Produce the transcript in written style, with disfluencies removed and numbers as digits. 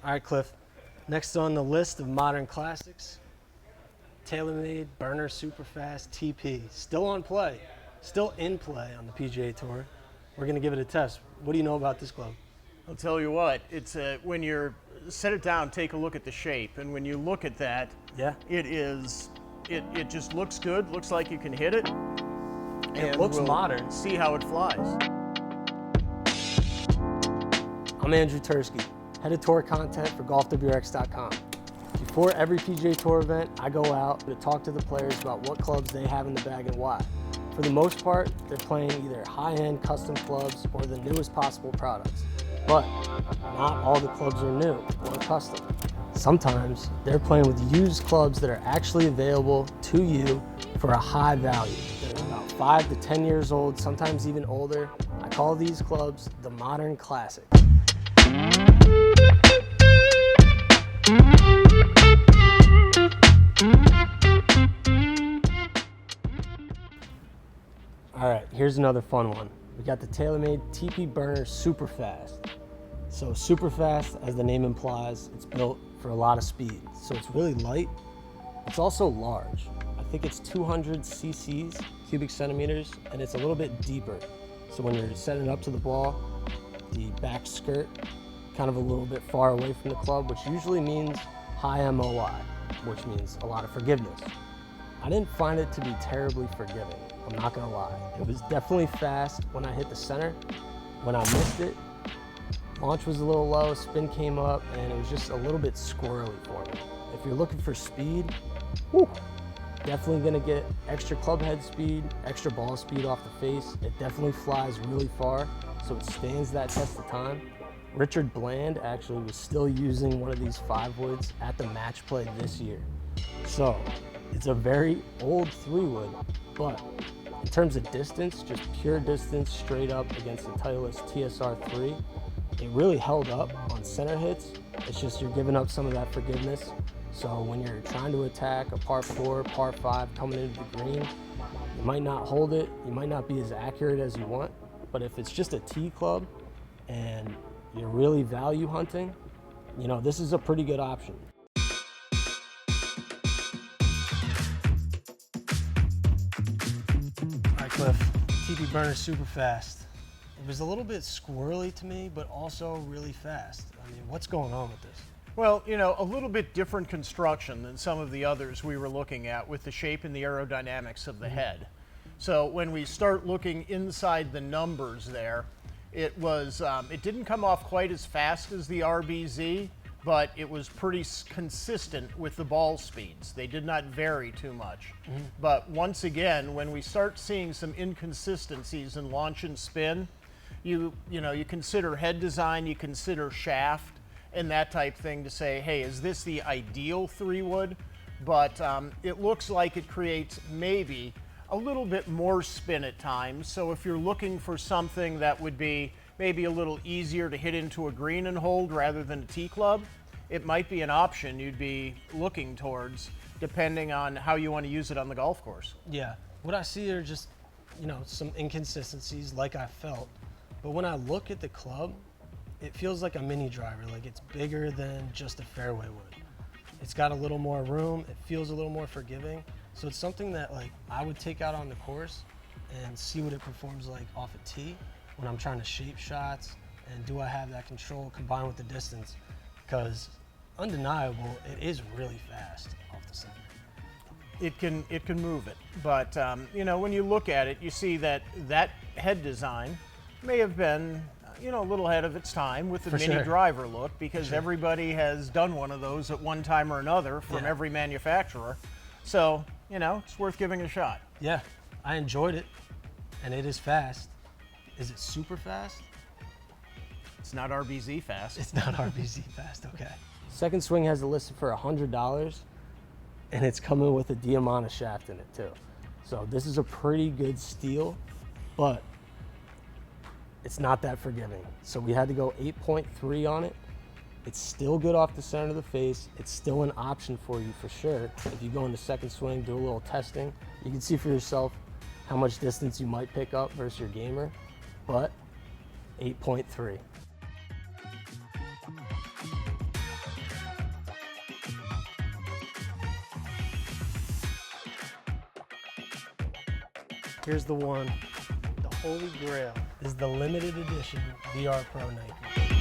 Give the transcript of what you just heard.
All right, Cliff. Next on the list of modern classics, TaylorMade Burner SuperFast TP. Still on play, still in play on the PGA Tour. We're gonna give it a test. What do you know about this club? I'll tell you what, it's when you're, set it down, take a look at the shape, and when you look at that, Yeah. it just looks good, looks like you can hit it. It looks modern. See how it flies. I'm Andrew Tursky, head of tour content for GolfWRX.com. Before every PGA Tour event, I go out to talk to the players about what clubs they have in the bag and why. For the most part, they're playing either high-end custom clubs or the newest possible products. But not all the clubs are new or custom. Sometimes they're playing with used clubs that are actually available to you for a high value. They're about 5 to 10 years old, sometimes even older. I call these clubs the modern classic. All right, here's another fun one. We got the TaylorMade TP Burner SuperFast. So SuperFast, as the name implies, it's built for a lot of speed. So it's really light. It's also large. I think it's 200 cc's, cubic centimeters, and it's a little bit deeper. So when you're setting it up to the ball, the back skirt kind of a little bit far away from the club, which usually means high MOI, which means a lot of forgiveness. I didn't find it to be terribly forgiving, I'm not gonna lie. It was definitely fast when I hit the center. When I missed it, launch was a little low, spin came up, and it was just a little bit squirrely for me. If you're looking for speed, whew, definitely gonna get extra club head speed, extra ball speed off the face. It definitely flies really far, so it stands that test of time. Richard Bland actually was still using one of these 5-woods at the match play this year. So it's a very old 3-wood, but in terms of distance, just pure distance straight up against the Titleist TSR3, it really held up on center hits. It's just you're giving up some of that forgiveness. So when you're trying to attack a par 4, par 5 coming into the green, you might not hold it, you might not be as accurate as you want, but if it's just a tee club and you're really value hunting, you know, this is a pretty good option. All right, Cliff, TP Burner SuperFast. It was a little bit squirrely to me, but also really fast. I mean, what's going on with this? Well, you know, a little bit different construction than some of the others we were looking at with the shape and the aerodynamics of the head. So when we start looking inside the numbers there, it didn't come off quite as fast as the RBZ, but it was pretty consistent with the ball speeds. They did not vary too much. But once again, when we start seeing some inconsistencies in launch and spin, you consider head design, you consider shaft, and that type thing to say, hey, is this the ideal 3-wood? But it looks like it creates maybe a little bit more spin at times. So if you're looking for something that would be maybe a little easier to hit into a green and hold rather than a tee club, it might be an option you'd be looking towards depending on how you want to use it on the golf course. Yeah, what I see are just, you know, some inconsistencies like I felt. But when I look at the club, it feels like a mini driver, like it's bigger than just a fairway wood. It's got a little more room, it feels a little more forgiving. So it's something that like I would take out on the course and see what it performs like off a tee when I'm trying to shape shots, and do I have that control combined with the distance? Because undeniable, it is really fast off the center. It can move it, but you know, when you look at it, you see that head design may have been, you know, a little ahead of its time with the mini driver look, because everybody has done one of those at one time or another from every manufacturer. So, you know, it's worth giving it a shot. Yeah, I enjoyed it, and it is fast. Is it super fast? It's not RBZ fast. It's not RBZ fast, okay. Second Swing has it listed for $100, and it's coming with a Diamante shaft in it too. So this is a pretty good steal, but it's not that forgiving. So we had to go 8.3 on it. It's still good off the center of the face. It's still an option for you for sure. If you go into Second Swing, do a little testing, you can see for yourself how much distance you might pick up versus your gamer, but 8.3. Here's the one, the holy grail, is the limited edition VR Pro Nike.